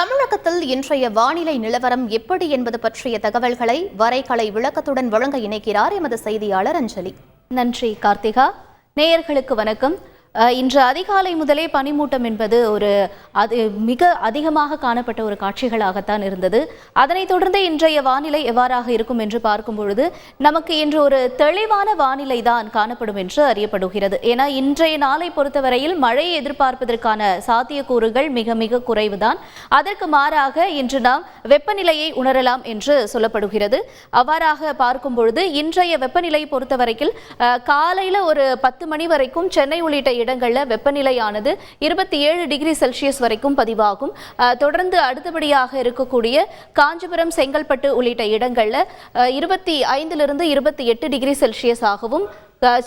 தமிழகத்தில் இன்றைய வானிலை நிலவரம் எப்படி என்பது பற்றிய தகவல்களை வரைகலை விளக்கத்துடன் வழங்க இணைக்கிறார் எமது செய்தியாளர் அஞ்சலி. நன்றி கார்த்திகா. நேயர்களுக்கு வணக்கம். இன்று அதிகாலை முதலே பனிமூட்டம் என்பது மிக அதிகமாக காணப்பட்ட ஒரு காட்சிகளாகத்தான் இருந்தது. அதனைத் தொடர்ந்து இன்றைய வானிலை எவ்வாறாக இருக்கும் என்று பார்க்கும் பொழுது நமக்கு இன்று ஒரு தெளிவான வானிலை தான் காணப்படும் என்று அறியப்படுகிறது. ஏன்னா இன்றைய நாளை பொறுத்தவரையில் மழையை எதிர்பார்ப்பதற்கான சாத்தியக்கூறுகள் மிக மிக குறைவுதான். அதற்கு மாறாக இன்று நாம் வெப்பநிலையை உணரலாம் என்று சொல்லப்படுகிறது. அவ்வாறாக பார்க்கும் பொழுது இன்றைய வெப்பநிலை பொறுத்தவரையில் காலையில் ஒரு 10 மணி வரைக்கும் சென்னை உள்ளிட்ட இடங்கள்ல வெப்பநிலையானது 27 டிகிரி செல்சியஸ் வரைக்கும் பதிவாகும். தொடர்ந்து அடுத்தபடியாக இருக்கக்கூடிய காஞ்சிபுரம், செங்கல்பட்டு உள்ளிட்ட இடங்கள்ல 25 to 28 டிகிரி செல்சியஸ் ஆகவும்,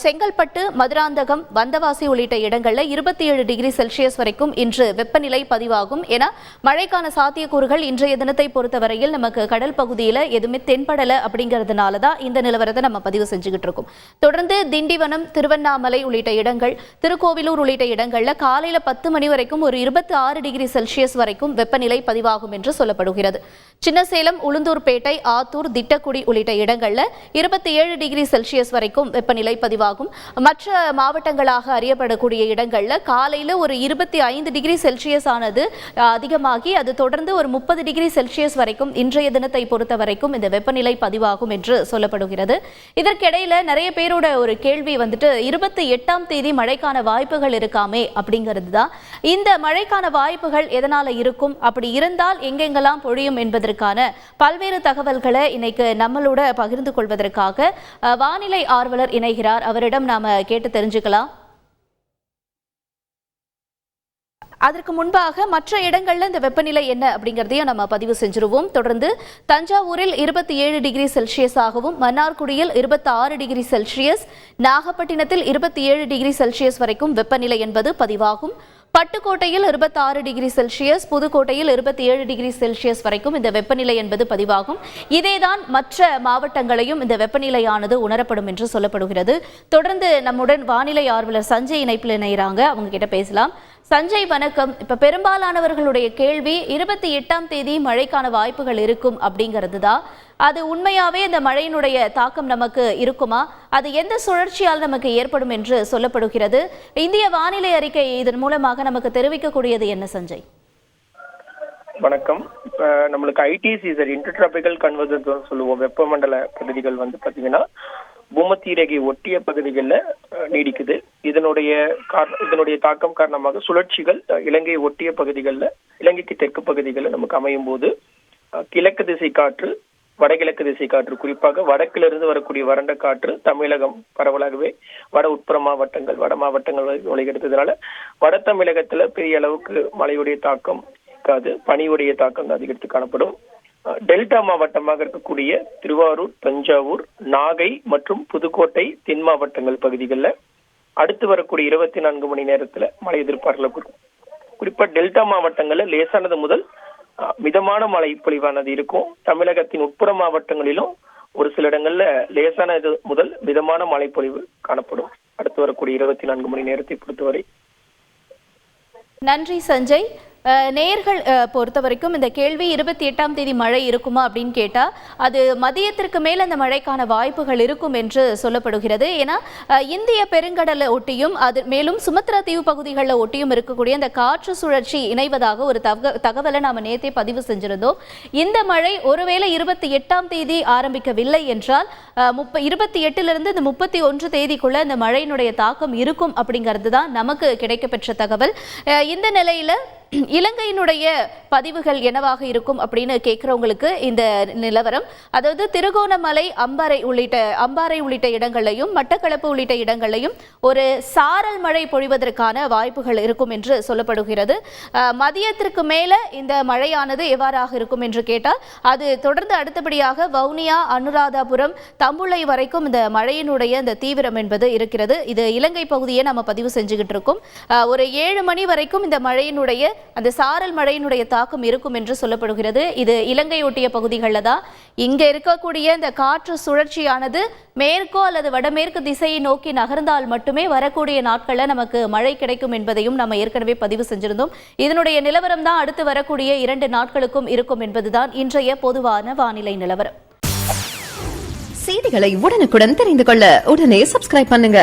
செங்கல்பட்டு, மதுராந்தகம், வந்தவாசி உள்ளிட்ட இடங்களில் 27 டிகிரி செல்சியஸ் வரைக்கும் இன்று வெப்பநிலை பதிவாகும். என மழைக்கான சாத்தியக்கூறுகள் இன்றைய தினத்தை பொறுத்தவரையில் நமக்கு கடல் பகுதியில் எதுவுமே தென்படலை அப்படிங்கிறதுனால தான் இந்த நிலவரத்தை நம்ம பதிவு செஞ்சுக்கிட்டு இருக்கோம். தொடர்ந்து திண்டிவனம், திருவண்ணாமலை உள்ளிட்ட இடங்கள், திருக்கோவிலூர் உள்ளிட்ட இடங்களில் காலையில் 10 மணி வரைக்கும் ஒரு 26 டிகிரி செல்சியஸ் வரைக்கும் வெப்பநிலை பதிவாகும் என்று சொல்லப்படுகிறது. சின்னசேலம், உளுந்தூர்பேட்டை, ஆத்தூர், திட்டக்குடி உள்ளிட்ட இடங்களில் 27 டிகிரி செல்சியஸ் வரைக்கும் வெப்பநிலை பதிவாகும். மற்ற மாவட்டங்களாக அறியப்படக்கூடிய இடங்கள்ல காலையில ஒரு 25 டிகிரி செல்சியஸ் ஆனது அதிகமாகி அது தொடர்ந்து ஒரு 30 டிகிரி செல்சியஸ் வரைக்கும் இன்றைய தினத்தை பொறுத்த வரைக்கும் இந்த வெப்பநிலை பதிவாகும் என்று சொல்லப்படுகிறது. இதற்கிடையில நிறைய பேரோட ஒரு கேள்வி 28ஆம் தேதி மழைக்கான வாய்ப்புகள் இருக்காமே அப்படிங்கிறது தான். இந்த மழைக்கான வாய்ப்புகள் எதனால இருக்கும், அப்படி இருந்தால் எங்கெங்கெல்லாம் பொழியும் என்பதற்கான பல்வேறு தகவல்களை இன்னைக்கு நம்மளோட பகிர்ந்து கொள்வதற்காக வானிலை ஆர்வலர் இணைகிறார். அவரிடம் நாம கேட்டு தெரிஞ்சுக்கலாம். அதற்கு முன்பாக மற்ற இடங்கள்ல இந்த வெப்பநிலை என்ன அப்படிங்கிறதையும் நம்ம பதிவு செஞ்சிருவோம். தொடர்ந்து தஞ்சாவூரில் 27 டிகிரி செல்சியஸ் ஆகவும், மன்னார்குடியில் 26 டிகிரி செல்சியஸ், நாகப்பட்டினத்தில் 27 டிகிரி செல்சியஸ் வரைக்கும் வெப்பநிலை என்பது பதிவாகும். பட்டுக்கோட்டையில் 26 டிகிரி செல்சியஸ், புதுக்கோட்டையில் 27 டிகிரி செல்சியஸ் வரைக்கும் இந்த வெப்பநிலை என்பது பதிவாகும். இதேதான் மற்ற மாவட்டங்களையும் இந்த வெப்பநிலையானது உணரப்படும் என்று சொல்லப்படுகிறது. தொடர்ந்து நம்முடன் வானிலை ஆர்வலர் சஞ்சய் இணைப்பில் இணைகிறாங்க. அவங்க கிட்ட பேசலாம். சஞ்சய் வணக்கம். இப்ப பெரும்பாலானவர்களுடைய கேள்வி 28ஆம் தேதி மழைக்கான வாய்ப்புகள் இருக்கும் அப்படிங்கிறது தான். அது உண்மையாவே இந்த மழையினுடைய தாக்கம் நமக்கு இருக்குமா, அது எந்த சுழற்சியால் நமக்கு ஏற்படும் என்று சொல்லப்படுகிறது? இந்திய வானிலை அறிக்கை இதன் மூலமாக நமக்கு தெரிவிக்கக்கூடியது என்ன சஞ்சய்? வணக்கம். இப்ப நம்மளுக்கு ஐடிசி இன்டர்ட்ராபிக்கல் கன்வர்ஜென்ஸ் சொல்லுவோம். வெப்பமண்டல பகுதிகள் பாத்தீங்கன்னா பூமத்திய ரேகை ஒட்டிய பகுதிகளில் நீடிக்குது. இதனுடைய தாக்கம் காரணமாக சுழற்சிகள் இலங்கை ஒட்டிய பகுதிகளில், இலங்கைக்கு தெற்கு பகுதிகளில் நமக்கு அமையும் போது கிழக்கு திசை காற்று, வடகிழக்கு திசை காற்று, குறிப்பாக வடக்கிலிருந்து வரக்கூடிய வறண்ட காற்று தமிழகம் பரவலாகவே வட உட்புற மாவட்டங்கள், வட மாவட்டங்கள் நுழைகிறதுனால வட தமிழகத்துல பெரிய அளவுக்கு மழையுடைய தாக்கம் இருக்காது. பனியுடைய தாக்கம் அதிகரித்து காணப்படும். டெல்டா மாவட்டமாக இருக்கக்கூடிய திருவாரூர், தஞ்சாவூர், நாகை மற்றும் புதுக்கோட்டை, தென் மாவட்டங்கள் பகுதிகளில் அடுத்து வரக்கூடிய 24 மணி நேரத்துல மழை எதிர்பார்க்கலாம். குறிப்பா டெல்டா மாவட்டங்கள்ல லேசானது முதல் மிதமான மழை பொழிவானது இருக்கும். தமிழகத்தின் உட்புற மாவட்டங்களிலும் ஒரு சில இடங்கள்ல லேசானது முதல் மிதமான மழை பொழிவு காணப்படும் அடுத்து வரக்கூடிய 24 மணி நேரத்தை பொறுத்தவரை. நன்றி சஞ்சய். நேயர்கள் பொறுத்த வரைக்கும் இந்த கேள்வி 28ஆம் தேதி மழை இருக்குமா அப்படின்னு கேட்டா அது மதியத்திற்கு மேல் அந்த மழைக்கான வாய்ப்புகள் இருக்கும் என்று சொல்லப்படுகிறது. ஏன்னா இந்திய பெருங்கடலை ஒட்டியும் அது மேலும் சுமத்ரா தீவு பகுதிகளில் ஒட்டியும் இருக்கக்கூடிய அந்த காற்று சுழற்சி இணைவதாக ஒரு தகவலை நாம நேற்றே பதிவு செஞ்சிருந்தோம். இந்த மழை ஒருவேளை 28ஆம் தேதி ஆரம்பிக்கவில்லை என்றால் 28லிருந்து இந்த 31 தேதிக்குள்ள இந்த மழையினுடைய தாக்கம் இருக்கும் அப்படிங்கிறது தான் நமக்கு கிடைக்கப்பெற்ற தகவல். இந்த நிலையில இலங்கையினுடைய பதிவுகள் என்னவாக இருக்கும் அப்படின்னு கேட்கிறவங்களுக்கு இந்த நிலவரம், அதாவது திருகோணமலை, அம்பாறை உள்ளிட்ட இடங்களையும், மட்டக்களப்பு உள்ளிட்ட இடங்களையும் ஒரு சாரல் மழை பொழிவதற்கான வாய்ப்புகள் இருக்கும் என்று சொல்லப்படுகிறது. மதியத்திற்கு மேல இந்த மழையானது எவ்வாறாக இருக்கும் என்று கேட்டால் அது தொடர்ந்து அடுத்தபடியாக வவுனியா, அனுராதாபுரம், தம்புள்ளை வரைக்கும் இந்த மழையினுடைய இந்த தீவிரம் என்பது இருக்கிறது. இது இலங்கை பகுதியை நம்ம பதிவு செஞ்சுக்கிட்டு இருக்கோம். ஒரு 7 மணி வரைக்கும் இந்த மழையினுடைய அந்த சாரல் மழையினுடைய தாக்கம் இருக்கும் என்று சொல்லப்படுகிறது. இது இலங்கை ஒட்டிய பகுதிகளில் தான். இங்க இருக்கக்கூடிய இந்த காற்று சுழற்சியானது மேற்கோ அல்லது வடமேற்கு திசையை நோக்கி நகர்ந்தால் மட்டுமே வரக்கூடிய நாட்களில் நமக்கு மழை கிடைக்கும் என்பதையும் நம்ம ஏற்கனவே பதிவு செஞ்சிருந்தோம். இதனுடைய நிலவரம் தான் அடுத்து வரக்கூடிய 2 நாட்களுக்கும் இருக்கும் என்பதுதான் இன்றைய பொதுவான வானிலை நிலவரம். செய்திகளை உடனுக்குடன் தெரிந்து கொள்ள உடனே சப்ஸ்கிரைப் பண்ணுங்க.